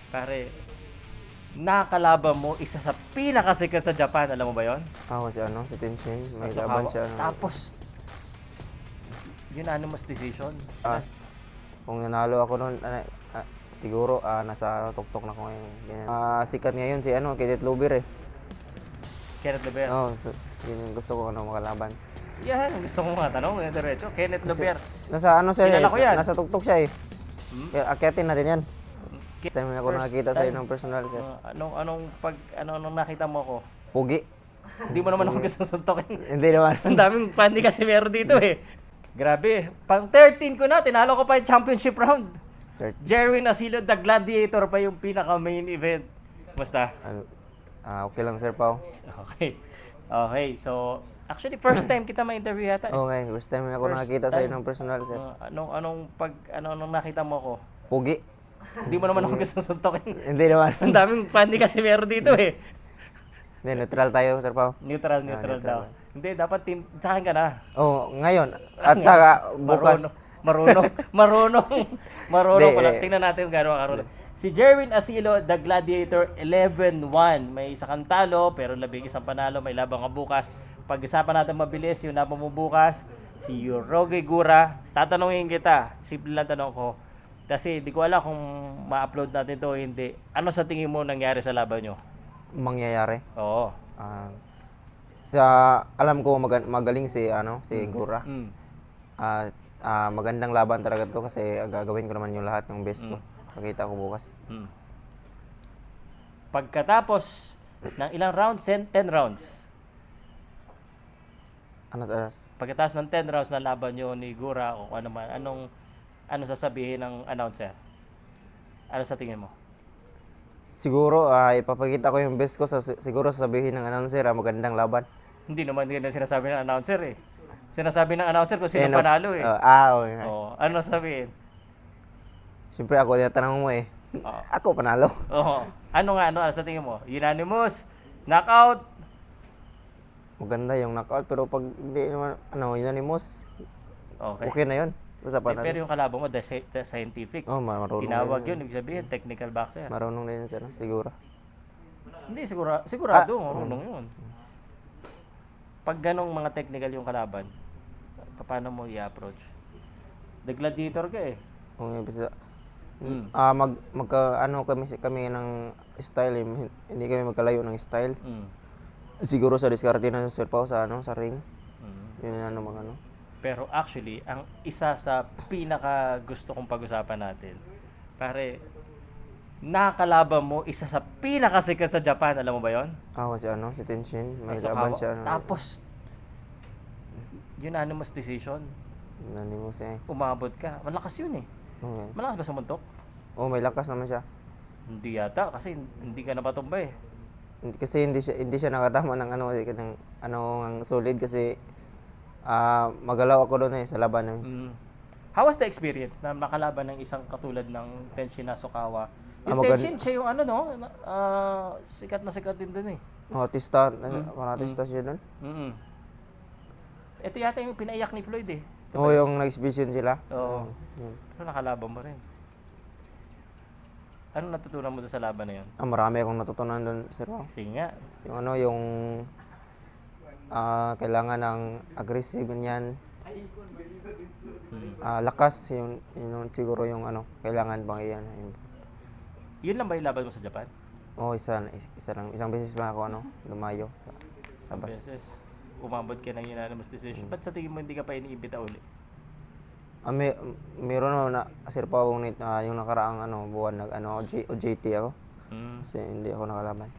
Pare, nakakalaban mo isa sa pinakasikat sa Japan, alam mo ba yon? Si Tenshin. May Nasukawa. laban siya. Tapos, unanimous decision. Kung nanalo ako noon, siguro nasa tuktok na ko ngayon. Ganyan. Sikat ngayon si Kenneth Luber eh. Kenneth Luber. Yun yung gusto ko makalaban. Yan, gusto ko nga tanong, yung diretso. Kenneth Luber. Nasa siya Kilala ko yan. nasa tuktok siya eh. Kaya akyatin natin yan. Ki- Time ako first nakakita sa time. ng personal sir. Anong nakita mo ko? Pugi. Hindi mo naman ako gusto suntokin. Hindi naman. Ang daming funny kasi meron dito eh. Grabe, pang 13 ko na, tinalo ko pa yung championship round. Jerwin Asilo, The Gladiator pa yung pinaka main event. Kumusta? Okay lang sir Pao. Okay, so actually first time kita ma-interview yata. Okay, first time ako nakakita sa ng personal sir. Anong nakita mo ko? Pugi. Hindi mo naman ako gusto suntokin. Hindi naman. Ang daming funny kasi meron dito eh. Hindi, neutral tayo sir Pao. Neutral daw. Hindi, dapat team, sa akin ka na. Ngayon. At saka bukas. Marunong pala. Hindi, Tingnan natin kung gano'n karoon. Si Jerwin Asilo, The Gladiator, 11-1. May isa kang talo, pero labing isang panalo. May labang ka bukas. Pag-isapan natin mabilis, yung laban mo bukas, si Yuroge Gura. Tatanungin kita, simple lang tanong ko. Kasi di ko alam kung ma-upload natin to o hindi. Ano sa tingin mo nangyari sa laban nyo? Mangyayari. Oo. Alam ko magaling si Gura. Magandang laban talaga to kasi gagawin ko naman yung lahat ng best ko. Pakita ko bukas. Pagkatapos ng ilang rounds, 10 rounds. Pagkatapos ng 10 rounds na laban nyo ni Gura o ano man, ano sasabihin ng announcer? Ano sa tingin mo? Siguro ipapakita ko yung best ko, siguro sasabihin ng announcer magandang laban. Hindi naman ganyan sinasabi ng announcer eh. Sinasabi ng announcer kung sino panalo eh. Okay. Ano sabihin? Siyempre ako tinatanong mo eh. Ako panalo. Ano sa tingin mo? Unanimous? Knockout? Maganda yung knockout pero pag hindi naman unanimous, okay na yun. Pero yung kalaban mo, the scientific. Marunong Tinawag din. yun, ibig sabihin, technical boxer. Marunong din siya, siguro. Hindi, sigurado, marunong yun. Pag ganong mga technical yung kalaban, paano mo i-approach? The Gladiator ka eh. Kami ng style eh. Hindi kami magkalayo ng style. Siguro sa diskarte ng Sir Pao sa ring. Yun Pero actually, ang isa sa pinaka gusto kong pag-usapan natin, pare, nakakalaban mo isa sa pinakasikat sa Japan, alam mo ba yon? Si Tenshin. May Nasukawa. laban siya. Tapos, unanimous decision. Unanimous eh. Umabot ka. Malakas yun eh. Okay. Malakas ba sa muntok? May lakas naman siya. Hindi yata, kasi hindi ka napatumba eh. Kasi hindi siya nakatama ng ang solid kasi magalaw ako doon sa laban namin. How was the experience na makalaban ng isang katulad ng Tenshin Nasukawa? Yung Tenshin, siya yung sikat na sikat din doon eh. Artista siya doon. Ito yata yung pinaiyak ni Floyd eh. Yung nag-exhibition sila. Oo. Pero nakalaban mo rin. Ano natutunan mo doon sa laban na yun? Marami akong natutunan doon, Sir Pao. Sige nga. Yung kailangan ng aggressive niyan. Lakas, yun siguro yung kailangan bang iyan. Yun lang ba yung laban mo sa Japan? Isa lang. Isang beses pa ako lumayo sa bus. Beses. Umabot ka ng unanimous decision. Ba't sa tingin mo hindi ka pa iniimbita uli? Meron na Sir Pao yung nakaraang buwan OJT ako. Kasi hindi ako nakalaban.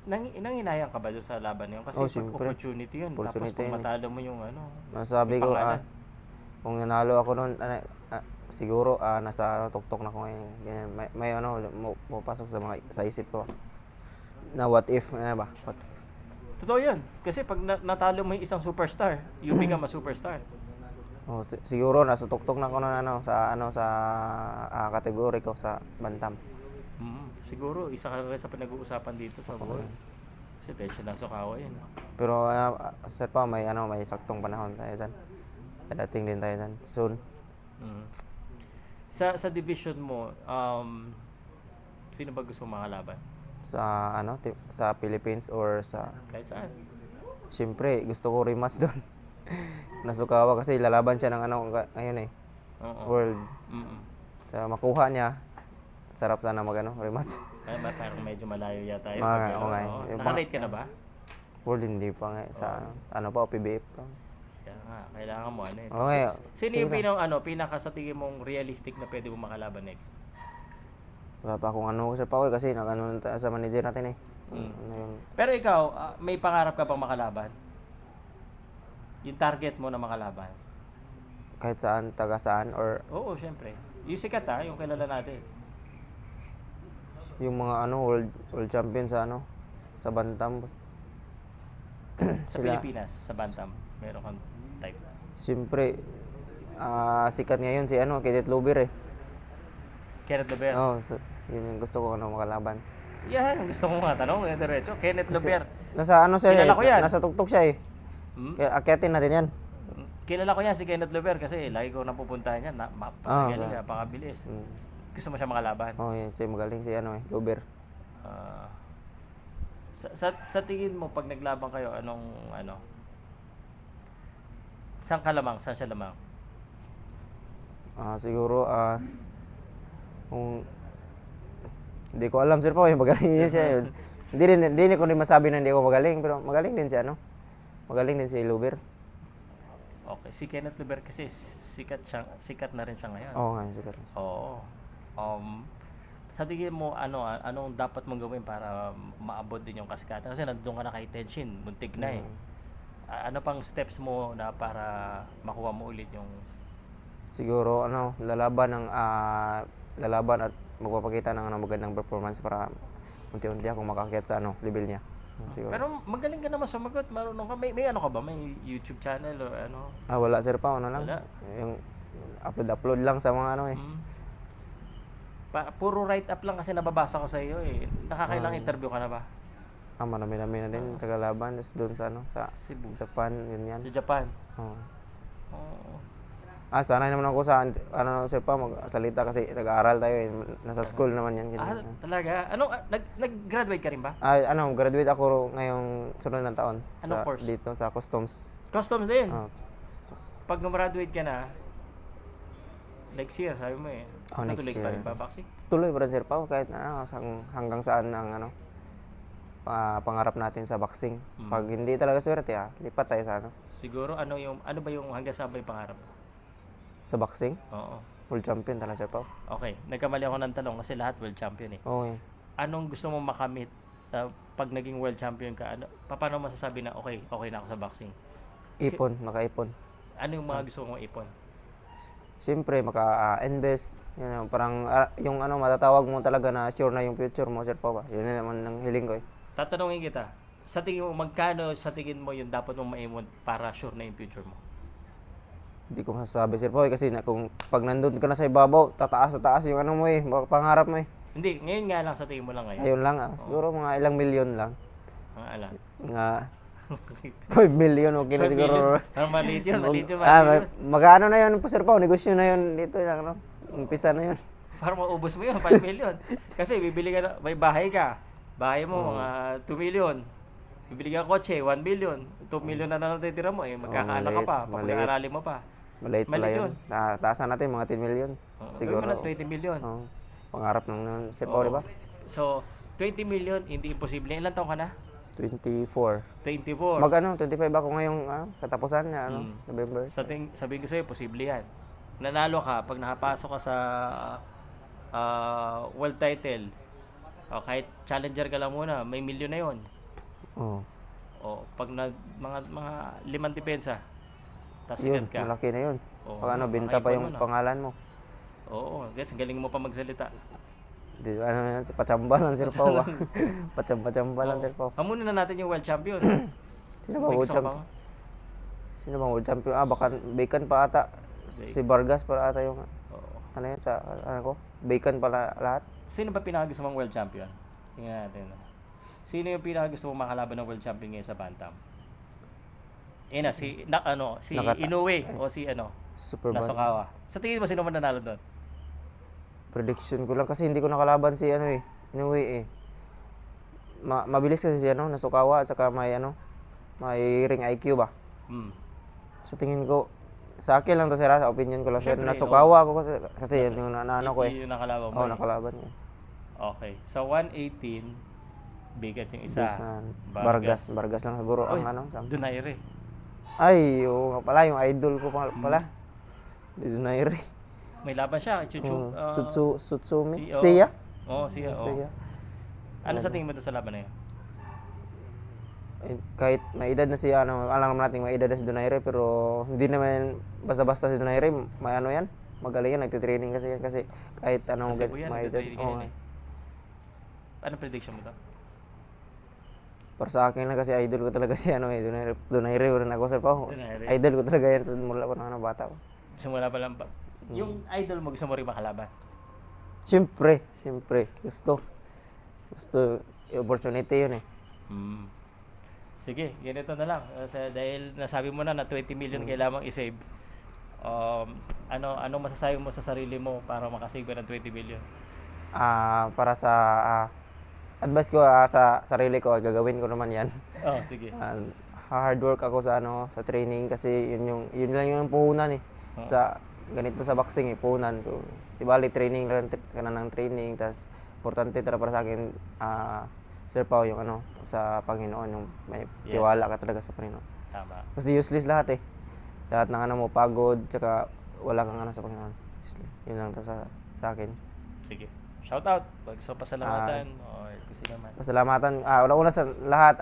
Nanginayang ka ba doon sa laban na yun? Kasi opportunity yun. Tapos kung matalo mo yung masabi ko, kung nanalo ako noon, siguro nasa tuktok na ko ngayon. Ganyan. May pupasok sa isip ko. Na what if, ba? Totoo yun. Kasi pag natalo mo yung isang superstar, you become a superstar. Siguro nasa tuktok na ko sa kategori ko sa bantam. Siguro isa ka rin sa pinag-uusapan dito sa world. Kasi Tenshin Nasukawa yun. Pero Sir Pao, may saktong panahon tayo dyan. Dadating din tayo dyan soon. Sa division mo, sino ba gusto mong makalaban? Sa sa Philippines or sa Kahit saan. Siyempre, gusto ko rematch doon. Nasukawa kasi lalaban siya ng ngayon Oo. world. Mm. Sa makuha niya, sarap sana rematch. Ay, parang medyo malayo yata yun. Oo nga. Yung Naka-rate ka na ba? World hindi pa nga sa PBF pa. Kaya nga, kailangan mo ano eh. Okay. Sino Sige yung na. pinaka sa tingin mong realistic na pwede mo makalaban next? Wala pa akong Sir Pao kasi sa manager natin Mm. Ano yung Pero ikaw, may pangarap ka pang makalaban? Yung target mo na makalaban? kahit saan, taga saan or Oo, syempre. Yung sikat yung kilala natin. yung mga world champion sa sa bantam. Sa Sila. Pilipinas, sa Bantam, meron kang type. Siyempre, sikat ngayon si Kenneth Luber Kenneth Lover. Yun yung gusto ko makalaban. Yan, gusto ko nga tanong, diretso. Kenneth Lover. Nasa siya Kilala ko yan. nasa tuktok siya Hmm? Kaya akyatin natin yan. Kilala ko yan si Kenneth Lover kasi lagi ko napupuntahan yan. Napakagaling, okay. napakabilis. Mm. Gusto mo siya makalaban? Yan, siya magaling si Luber. Ah, sa tingin mo, pag naglaban kayo, saan ka lamang? Saan siya lamang? Siguro kung hindi ko alam Sir Pao, magaling din siya yun. Hindi ko rin masabi na hindi ako magaling, pero magaling din siya Magaling din si Luber. Okay, si Kenneth Lover kasi sikat na rin siya ngayon. Oo nga, sikat. Oo. Sa tingin mo, anong dapat mong gawin para maabot din yung kasikatan? Kasi nandun ka na kay Tenshin, muntik na eh. Ano pang steps mo na para makuha mo ulit yung... Siguro lalaban at magpapakita ng magandang performance para unti-unti akong makaakyat sa level niya. Siguro. Pero magaling ka naman sumagot, marunong ka. May ano ka ba? May YouTube channel o ano? Wala Sir Pao, lang. Wala. Yung upload lang sa mga Puro write-up lang kasi nababasa ko sa iyo eh. Nakakailang interview ka na ba? Marami na din tagalaban doon sa sa Cebu. Japan, yan. Sa Japan? Oo. Oo. Sanay naman ako sa Sir Pao magsalita kasi nag-aaral tayo nasa school naman yan. Talaga? Nag-graduate ka rin ba? Graduate ako ngayong sunod ng taon. Anong course? Dito sa customs. Customs din? Customs. Pag graduate ka na, next year, sabi mo eh. Next Tutuloy year. pa rin ba boxing? Tuloy pa rin Sir Pao kahit hanggang saan ang pangarap natin sa boxing. Pag hindi talaga swerte lipat tayo sa Siguro ano ba yung hanggang saan ba yung pangarap? Sa boxing? Oo. World champion talaga Sir Pao. Okay, nagkamali ako ng tanong kasi lahat world champion eh. Okay. Anong gusto mo makamit pag naging world champion ka? Paano masasabi na okay na ako sa boxing? Makaipon. Ano yung mga gusto mong ipon? Siyempre, maka-invest. Parang yung matatawag mo talaga na sure na yung future mo, Sir Pao ba? Yun na naman ang hiling ko Tatanungin kita, sa tingin mo, magkano sa tingin mo yung dapat mong maimon para sure na yung future mo? Hindi ko masasabi Sir Pao kung pag nandun ka na sa ibabaw, tataas yung mo pangarap mo Hindi, ngayon nga lang sa tingin mo lang ngayon. Ayun lang siguro mga ilang milyon lang. Ang alam. Nga 5 million okay na 5 siguro. million? Maliit yun. Magkano na yun po Sir Pao? Negosyo na yun dito lang umpisa na yun. Para maubos mo yun, 5 million. Kasi bibili ka na, may bahay ka. Bahay mo, mga 2 million. Bibili ka kotse, 1 million. 2 million na natitira mo magkakaanak ka pa, papag-aaralin mo pa. Maliit pala yun. Taasan natin mga 10 million. Siguro. Gawin mo na 20 million. Pangarap ng Sir Pao, di ba? So, 20 million, hindi imposible. Ilan taon ka na? 24. 24. 25 ako ngayong katapusan niya, November. Sabihin ko sa'yo, posible yan. Nanalo ka, pag nakapasok ka sa world title, kahit challenger ka lang muna, may milyon na yon. Pag mga 5 depensa, tapos sikat ka. Malaki na yun. Pag binta pa yung pangalan mo. Oo, guys, galing mo pa magsalita. Di ba, pachamba lang Sir Pao ba? Pachamba lang Sir Pao. Hamunin na natin yung world champion. Sino ba world champion? Sino bang world champion? Bacon pa ata. Si Vargas pa ata yung ano yun sa Bacon pala lahat. Sino ba pinakagusto mong world champion? Tingnan natin. Sino yung pinakagusto mong makalaban ng world champion ngayon sa Bantam? Si Inoue o si Super Nasukawa. Sa tingin mo sino man nanalo doon? Prediction ko lang kasi hindi ko nakalaban si ano eh. Inoue eh. Mabilis kasi si ano, Nasukawa at saka may ano, may ring IQ ba. Hmm. So tingin ko, sa akin lang to sir, sa opinion ko lang sir, Syempre, Nasukawa ako kasi yun yung naano ko eh. Yung nakalaban mo. Oo, nakalaban niya. Okay. Sa 118, bigat yung isa. Vargas lang siguro ang ano. Donaire. Ay, oo nga pala, yung idol ko pala. Donaire. May laban siya. Sutsumi. oo. Siya? Oo, siya. Oo. Siya. Ano sa tingin mo doon sa laban na yun? Kahit may edad na si ano, alam naman natin may edad na si Donaire pero hindi naman basta-basta si Donaire, may ano yan, magaling yan, nagtitraining kasi yan kasi kahit anong Sa Cebu yan, may edad. nagtitraining Oo yan nga. eh. Ano prediction mo to? Para sa akin lang kasi idol ko talaga si ano eh, Donaire rin ako sir pa. Donaire. Idol ko talaga yan mula pa ng bata ko. Simula pa lang pa. Yung idol mo, gusto mo rin makalaban? Siyempre, gusto opportunity yun eh. Hmm. Sige, ganito na lang. Dahil nasabi mo na 20 million kailangan i-save. Ano masasabi mo sa sarili mo para makasave ka ng 20 million? Para sa advice ko sa sarili ko, gagawin ko naman 'yan. Oh, sige. Hard work ako sa ano, sa training kasi yun lang yung puhunan eh. Sa ganito sa boxing eh, puhunan ko. Di bali training lang ka na ng training, tas importante talaga para sa akin Sir Pao yung ano sa Panginoon, yung may tiwala ka talaga sa Panginoon. Tama. Kasi useless lahat eh. Lahat ng ano mo pagod, tsaka wala kang ano sa Panginoon. Useless. Yun lang to sa akin. Sige. Shout out. Pag sa pasalamatan o kasi naman. Pasalamatan. Una sa lahat,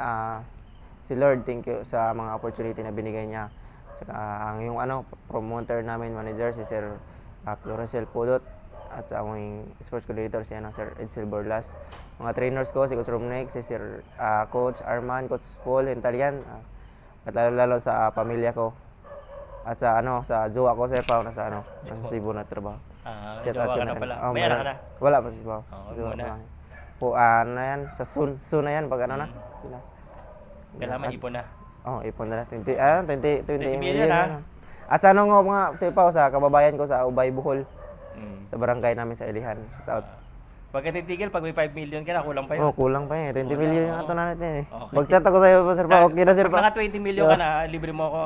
si Lord, thank you sa mga opportunity na binigay niya. Saka ang yung ano, promoter namin, manager, si Sir Florencel Pudot, at sa aming sports coordinator, si ano, Sir Edsel Borlas. Mga trainers ko, si Coach Romnek, si Sir Coach Arman, Coach Paul, Italian, at lalo sa pamilya ko. At sa ano, sa jowa ko, Sir Pao, nasa Cebu na trabaho. Jowa ka na pala. May anak ka na? Wala pa si Pao. Oo, Jowa muna. pa lang. Ano yan, sa soon na yan, pag ano na. Kailangan ipon na. Ipon na. 20 million million ha? na. At sa ano nga mga Sir Pao, sa kababayan ko sa Ubay, Bohol, Mm. sa barangay namin sa Ilihan. Shout out. Pagka titigil, pag may 5 million ka na, kulang pa yun. Kulang pa yun. 20 million yung ato na natin eh. Okay. Mag-chat ako sa'yo, Sir Pao. Okay na, Sir Pag Pao. naka 20 million ka na, libre mo ako.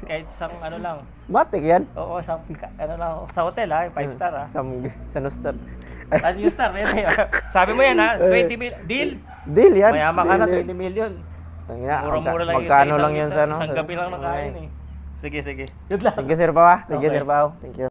Kahit isang ano lang. Matik yan. Oo, ano lang, sa hotel ha, 5 star ha. Sa Nostar. At new star, sabi mo yan ha, 20 million, deal. Deal yan. Mayaman ka na, Deal yan. 20 million. Mura-mura lang yun magkano sa lang yun sa ano? Isang gabi lang nakain eh. Sige. Good luck. Thank you, Sir Pao. Thank you, Okay. Sir Pao. Thank you.